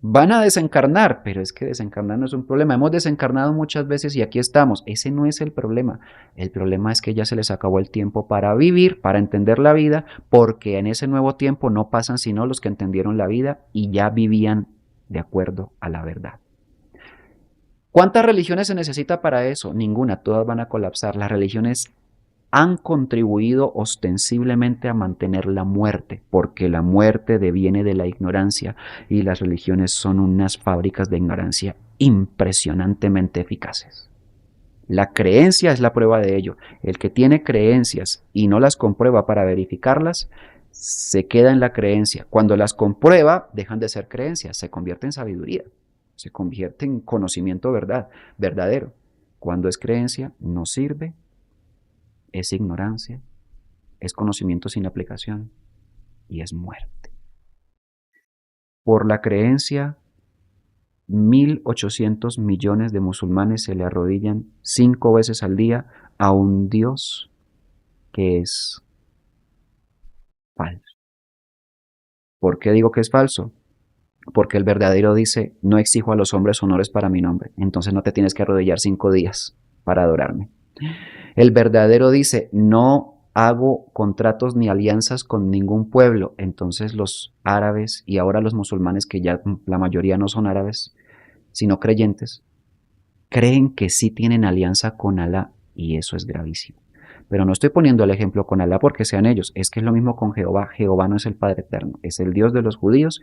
Van a desencarnar, pero es que desencarnar no es un problema. Hemos desencarnado muchas veces y aquí estamos. Ese no es el problema. El problema es que ya se les acabó el tiempo para vivir, para entender la vida, porque en ese nuevo tiempo no pasan sino los que entendieron la vida y ya vivían de acuerdo a la verdad. ¿Cuántas religiones se necesita para eso? Ninguna, todas van a colapsar. Las religiones han contribuido ostensiblemente a mantener la muerte, porque la muerte deviene de la ignorancia y las religiones son unas fábricas de ignorancia impresionantemente eficaces. La creencia es la prueba de ello. El que tiene creencias y no las comprueba para verificarlas, se queda en la creencia. Cuando las comprueba, dejan de ser creencias, se convierte en sabiduría, se convierte en conocimiento verdadero. Cuando es creencia, no sirve, es ignorancia, es conocimiento sin aplicación y es muerte. Por la creencia, 1.800 millones de musulmanes se le arrodillan 5 veces al día a un Dios que es falso. ¿Por qué digo que es falso? Porque el verdadero dice, no exijo a los hombres honores para mi nombre, entonces no te tienes que arrodillar 5 días para adorarme. El verdadero dice, no hago contratos ni alianzas con ningún pueblo. Entonces los árabes y ahora los musulmanes, que ya la mayoría no son árabes, sino creyentes, creen que sí tienen alianza con Alá y eso es gravísimo. Pero no estoy poniendo el ejemplo con Alá porque sean ellos, es que es lo mismo con Jehová. Jehová no es el Padre Eterno, es el Dios de los judíos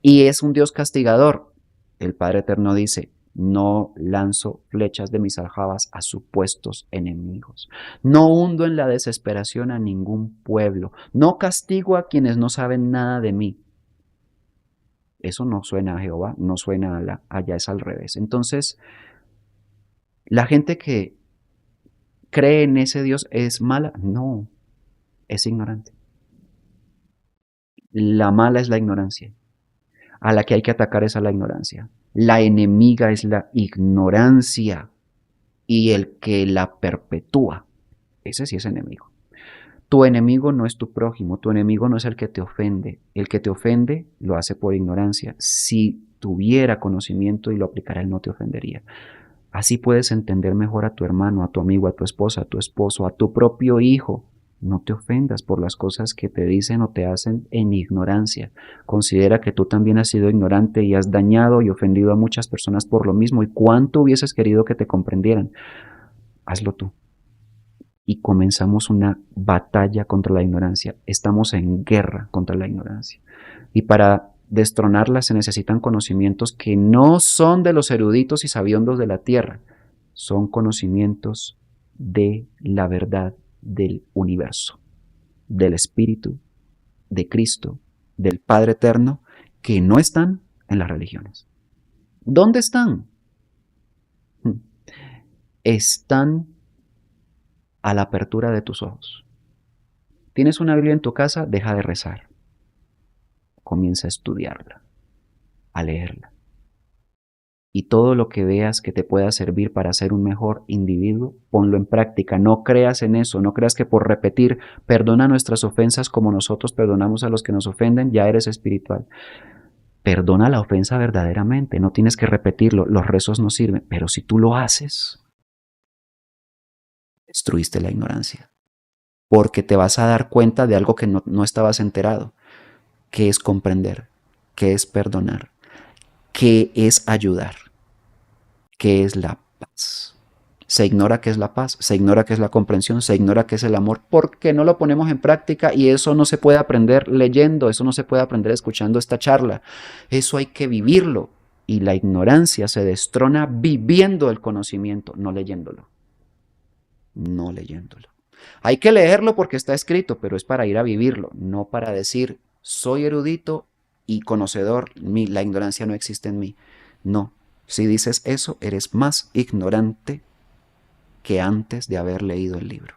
y es un Dios castigador. El Padre Eterno dice, no lanzo flechas de mis aljabas a supuestos enemigos. No hundo en la desesperación a ningún pueblo. No castigo a quienes no saben nada de mí. Eso no suena a Jehová, no suena a Alá, allá es al revés. Entonces, la gente que cree en ese Dios es mala. No, es ignorante. La mala es la ignorancia. A la que hay que atacar es a la ignorancia. La enemiga es la ignorancia y el que la perpetúa, ese sí es enemigo. Tu enemigo no es tu prójimo, tu enemigo no es el que te ofende. El que te ofende lo hace por ignorancia. Si tuviera conocimiento y lo aplicara, él no te ofendería. Así puedes entender mejor a tu hermano, a tu amigo, a tu esposa, a tu esposo, a tu propio hijo. No te ofendas por las cosas que te dicen o te hacen en ignorancia. Considera que tú también has sido ignorante y has dañado y ofendido a muchas personas por lo mismo. ¿Y cuánto hubieses querido que te comprendieran? Hazlo tú. Y comenzamos una batalla contra la ignorancia. Estamos en guerra contra la ignorancia. Y para destronarla se necesitan conocimientos que no son de los eruditos y sabiondos de la tierra. Son conocimientos de la verdad del universo, del Espíritu, de Cristo, del Padre Eterno, que no están en las religiones. ¿Dónde están? Están a la apertura de tus ojos. ¿Tienes una Biblia en tu casa? Deja de rezar. Comienza a estudiarla, a leerla. Y todo lo que veas que te pueda servir para ser un mejor individuo, ponlo en práctica. No creas en eso, no creas que por repetir, perdona nuestras ofensas como nosotros perdonamos a los que nos ofenden, ya eres espiritual. Perdona la ofensa verdaderamente, no tienes que repetirlo, los rezos no sirven, pero si tú lo haces, destruiste la ignorancia, porque te vas a dar cuenta de algo que no estabas enterado, que es comprender, que es perdonar, que es ayudar. qué es la paz. Se ignora qué es la paz, se ignora qué es la comprensión, se ignora qué es el amor, porque no lo ponemos en práctica y eso no se puede aprender leyendo, eso no se puede aprender escuchando esta charla. Eso hay que vivirlo y la ignorancia se destrona viviendo el conocimiento, no leyéndolo. No leyéndolo. Hay que leerlo porque está escrito, pero es para ir a vivirlo, no para decir soy erudito y conocedor, la ignorancia no existe en mí. No, si dices eso, eres más ignorante que antes de haber leído el libro.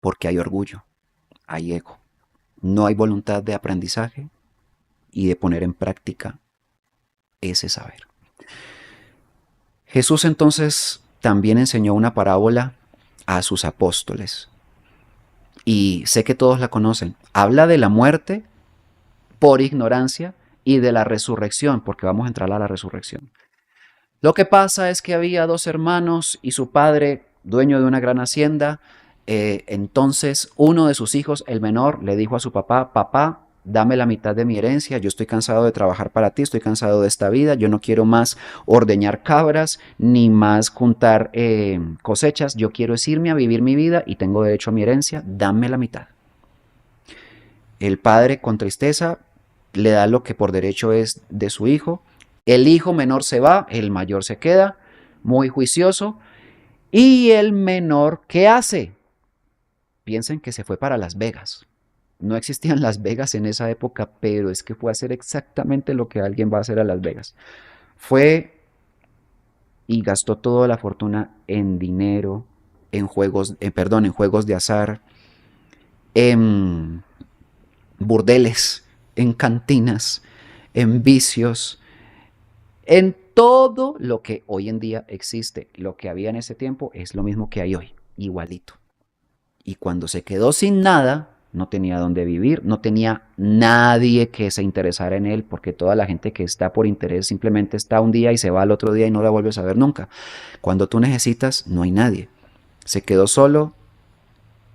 Porque hay orgullo, hay ego, no hay voluntad de aprendizaje y de poner en práctica ese saber. Jesús entonces también enseñó una parábola a sus apóstoles. Y sé que todos la conocen. Habla de la muerte por ignorancia y de la resurrección, porque vamos a entrar a la resurrección. Lo que pasa es que había dos hermanos y su padre, dueño de una gran hacienda. Entonces uno de sus hijos, el menor, le dijo a su papá: papá, dame la mitad de mi herencia, yo estoy cansado de trabajar para ti, estoy cansado de esta vida, yo no quiero más ordeñar cabras, ni más juntar cosechas, yo quiero es irme a vivir mi vida y tengo derecho a mi herencia, dame la mitad. El padre, con tristeza, le da lo que por derecho es de su hijo. El hijo menor se va, el mayor se queda, muy juicioso. ¿Y el menor qué hace? Piensen que se fue para Las Vegas. No existían Las Vegas en esa época, pero es que fue a hacer exactamente lo que alguien va a hacer a Las Vegas. Fue y gastó toda la fortuna en dinero, en juegos, en juegos de azar, en burdeles, en cantinas, en vicios, en todo lo que hoy en día existe. Lo que había en ese tiempo es lo mismo que hay hoy, igualito. Y cuando se quedó sin nada, no tenía dónde vivir, no tenía nadie que se interesara en él, porque toda la gente que está por interés simplemente está un día y se va al otro día y no la vuelves a ver nunca. Cuando tú necesitas, no hay nadie. Se quedó solo,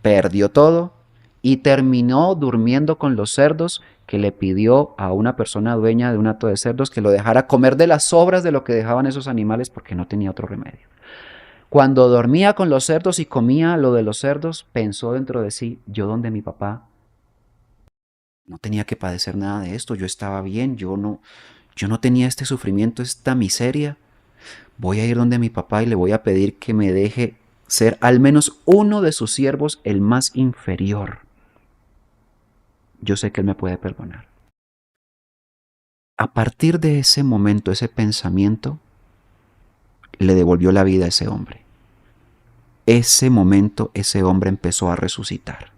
perdió todo y terminó durmiendo con los cerdos, que le pidió a una persona dueña de un hato de cerdos que lo dejara comer de las sobras de lo que dejaban esos animales, porque no tenía otro remedio. Cuando dormía con los cerdos y comía lo de los cerdos, pensó dentro de sí: yo donde mi papá no tenía que padecer nada de esto, yo estaba bien, yo no tenía este sufrimiento, esta miseria. Voy a ir donde mi papá y le voy a pedir que me deje ser al menos uno de sus siervos, el más inferior. Yo sé que él me puede perdonar. A partir de ese momento, ese pensamiento le devolvió la vida a ese hombre. Ese momento, ese hombre empezó a resucitar,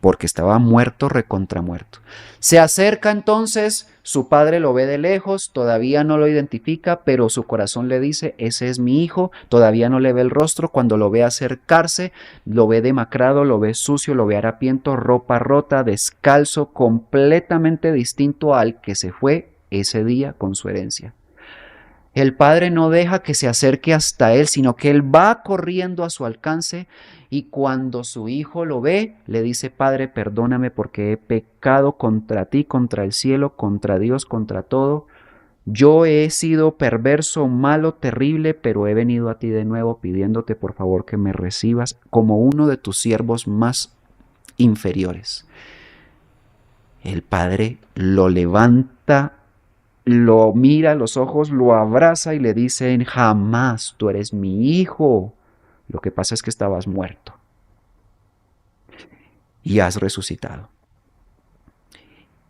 porque estaba muerto, recontra muerto. Se acerca entonces, su padre lo ve de lejos, todavía no lo identifica, pero su corazón le dice: ese es mi hijo. Todavía no le ve el rostro. Cuando lo ve acercarse, lo ve demacrado, lo ve sucio, lo ve harapiento, ropa rota, descalzo, completamente distinto al que se fue ese día con su herencia. El padre no deja que se acerque hasta él, sino que él va corriendo a su alcance, y cuando su hijo lo ve, le dice: Padre, perdóname porque he pecado contra ti, contra el cielo, contra Dios, contra todo. Yo he sido perverso, malo, terrible, pero he venido a ti de nuevo pidiéndote por favor que me recibas como uno de tus siervos más inferiores. El padre lo levanta, lo mira a los ojos, lo abraza y le dice: jamás, tú eres mi hijo. Lo que pasa es que estabas muerto y has resucitado.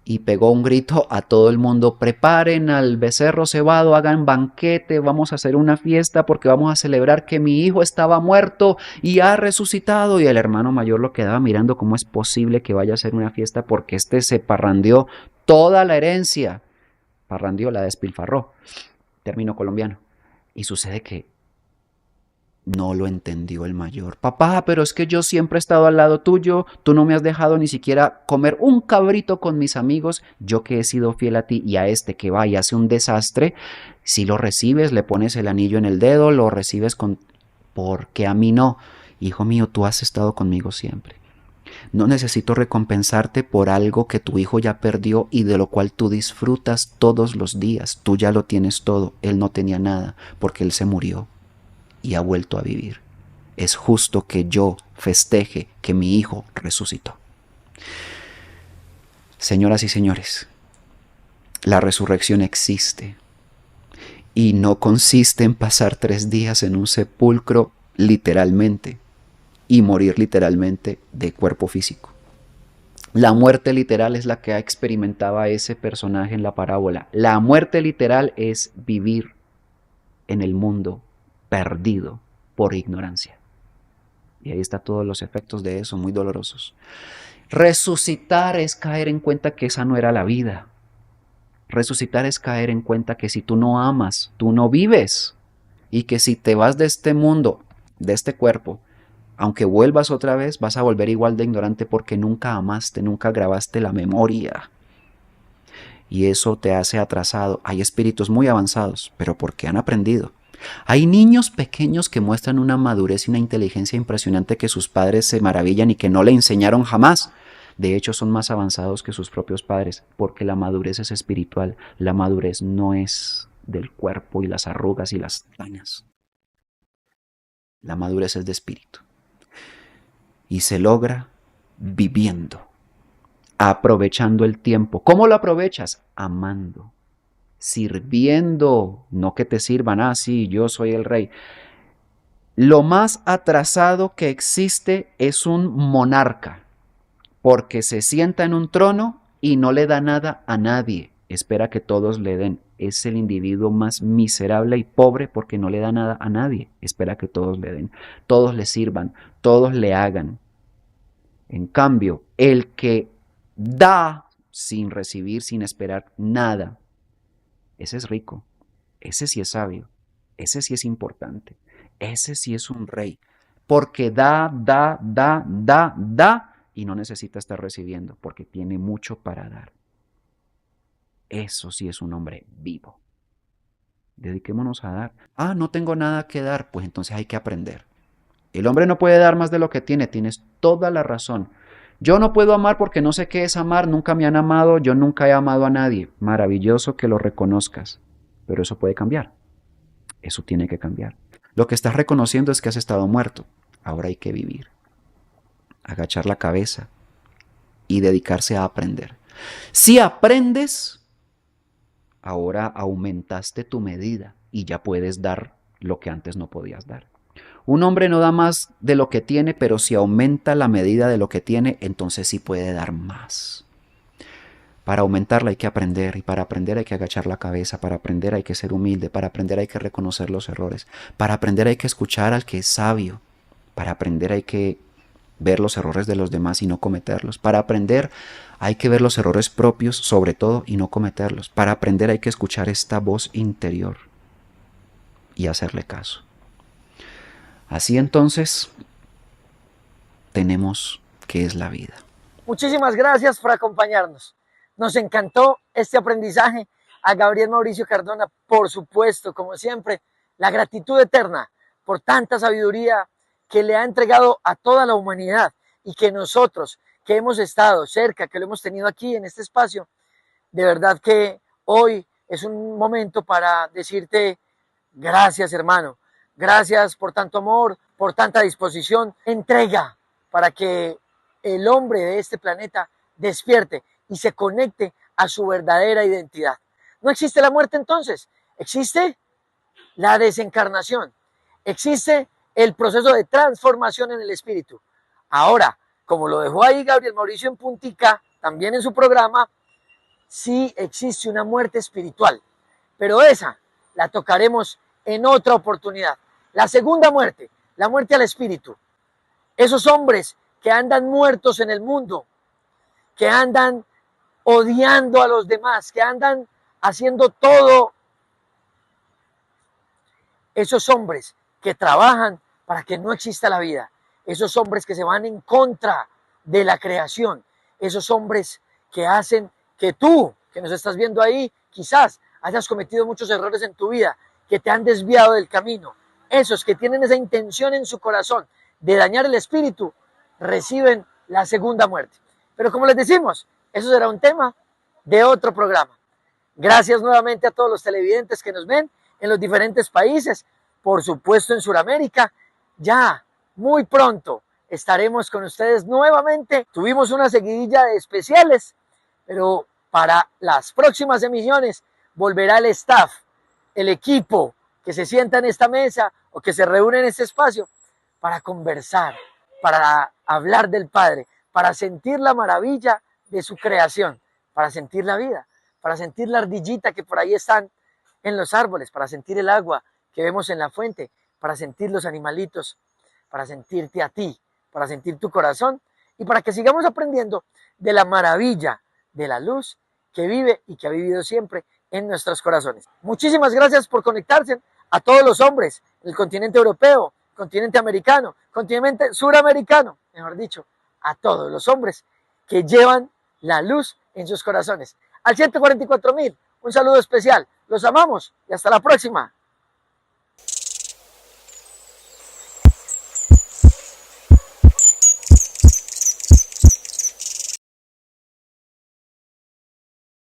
Y pegó un grito a todo el mundo: preparen al becerro cebado, hagan banquete, vamos a hacer una fiesta porque vamos a celebrar que mi hijo estaba muerto y ha resucitado. Y el hermano mayor lo quedaba mirando: ¿cómo es posible que vaya a hacer una fiesta? Porque este se parrandeó toda la herencia. Parrandió, la despilfarró, término colombiano. Y sucede que no lo entendió el mayor. Papá, pero es que yo siempre he estado al lado tuyo, tú no me has dejado ni siquiera comer un cabrito con mis amigos, yo que he sido fiel a ti, y a este que va y hace un desastre, si lo recibes, le pones el anillo en el dedo, lo recibes con... ¿Por qué a mí no? Hijo mío, tú has estado conmigo siempre. No necesito recompensarte por algo que tu hijo ya perdió y de lo cual tú disfrutas todos los días. Tú ya lo tienes todo. Él no tenía nada porque él se murió y ha vuelto a vivir. Es justo que yo festeje que mi hijo resucitó. Señoras y señores, la resurrección existe y no consiste en pasar 3 días en un sepulcro literalmente y morir literalmente de cuerpo físico. La muerte literal es la que experimentaba ese personaje en la parábola. La muerte literal es vivir en el mundo perdido por ignorancia. Y ahí está todos los efectos de eso, muy dolorosos. Resucitar es caer en cuenta que esa no era la vida. Resucitar es caer en cuenta que si tú no amas, tú no vives. Y que si te vas de este mundo, de este cuerpo, aunque vuelvas otra vez, vas a volver igual de ignorante porque nunca amaste, nunca grabaste la memoria. Y eso te hace atrasado. Hay espíritus muy avanzados, pero porque han aprendido. Hay niños pequeños que muestran una madurez y una inteligencia impresionante que sus padres se maravillan y que no le enseñaron jamás. De hecho, son más avanzados que sus propios padres, porque la madurez es espiritual. La madurez no es del cuerpo y las arrugas y las canas. La madurez es de espíritu. Y se logra viviendo, aprovechando el tiempo. ¿Cómo lo aprovechas? Amando, sirviendo, no que te sirvan, sí, yo soy el rey. Lo más atrasado que existe es un monarca, porque se sienta en un trono y no le da nada a nadie, espera que todos le den. Es el individuo más miserable y pobre porque no le da nada a nadie, espera que todos le den, todos le sirvan, todos le hagan. En cambio, el que da sin recibir, sin esperar nada, ese es rico, ese sí es sabio, ese sí es importante, ese sí es un rey, porque da y no necesita estar recibiendo, porque tiene mucho para dar. Eso sí es un hombre vivo. Dediquémonos a dar. No tengo nada que dar, pues entonces hay que aprender. El hombre no puede dar más de lo que tiene, tienes toda la razón. Yo no puedo amar porque no sé qué es amar, nunca me han amado, yo nunca he amado a nadie. Maravilloso que lo reconozcas, pero eso puede cambiar. Eso tiene que cambiar. Lo que estás reconociendo es que has estado muerto. Ahora hay que vivir. Agachar la cabeza y dedicarse a aprender. Si aprendes, ahora aumentaste tu medida y ya puedes dar lo que antes no podías dar. Un hombre no da más de lo que tiene, pero si aumenta la medida de lo que tiene, entonces sí puede dar más. Para aumentarla hay que aprender, y para aprender hay que agachar la cabeza, para aprender hay que ser humilde, para aprender hay que reconocer los errores, para aprender hay que escuchar al que es sabio, para aprender hay que ver los errores de los demás y no cometerlos, para aprender hay que ver los errores propios sobre todo y no cometerlos, para aprender hay que escuchar esta voz interior y hacerle caso. Así entonces tenemos qué es la vida. Muchísimas gracias por acompañarnos. Nos encantó este aprendizaje. A Gabriel Mauricio Cardona, por supuesto, como siempre, la gratitud eterna por tanta sabiduría que le ha entregado a toda la humanidad y que nosotros, que hemos estado cerca, que lo hemos tenido aquí en este espacio, de verdad que hoy es un momento para decirte gracias, hermano. Gracias por tanto amor, por tanta disposición, entrega para que el hombre de este planeta despierte y se conecte a su verdadera identidad. No existe la muerte entonces, existe la desencarnación, existe el proceso de transformación en el espíritu. Ahora, como lo dejó ahí Gabriel Mauricio en puntica, también en su programa, sí existe una muerte espiritual, pero esa la tocaremos en otra oportunidad. La segunda muerte, la muerte al espíritu. Esos hombres que andan muertos en el mundo, que andan odiando a los demás, que andan haciendo todo. Esos hombres que trabajan para que no exista la vida. Esos hombres que se van en contra de la creación. Esos hombres que hacen que tú, que nos estás viendo ahí, quizás hayas cometido muchos errores en tu vida, que te han desviado del camino. Esos que tienen esa intención en su corazón de dañar el espíritu, reciben la segunda muerte. Pero como les decimos, eso será un tema de otro programa. Gracias nuevamente a todos los televidentes que nos ven en los diferentes países, por supuesto en Sudamérica. Ya muy pronto estaremos con ustedes nuevamente. Tuvimos una seguidilla de especiales, pero para las próximas emisiones volverá el staff, el equipo que se sienta en esta mesa o que se reúne en este espacio para conversar, para hablar del Padre, para sentir la maravilla de su creación, para sentir la vida, para sentir la ardillita que por ahí están en los árboles, para sentir el agua que vemos en la fuente, para sentir los animalitos, para sentirte a ti, para sentir tu corazón y para que sigamos aprendiendo de la maravilla de la luz que vive y que ha vivido siempre en nuestros corazones. Muchísimas gracias por conectarse a todos los hombres del continente europeo, continente americano, continente suramericano, mejor dicho, a todos los hombres que llevan la luz en sus corazones. Al 144.000, un saludo especial. Los amamos y hasta la próxima.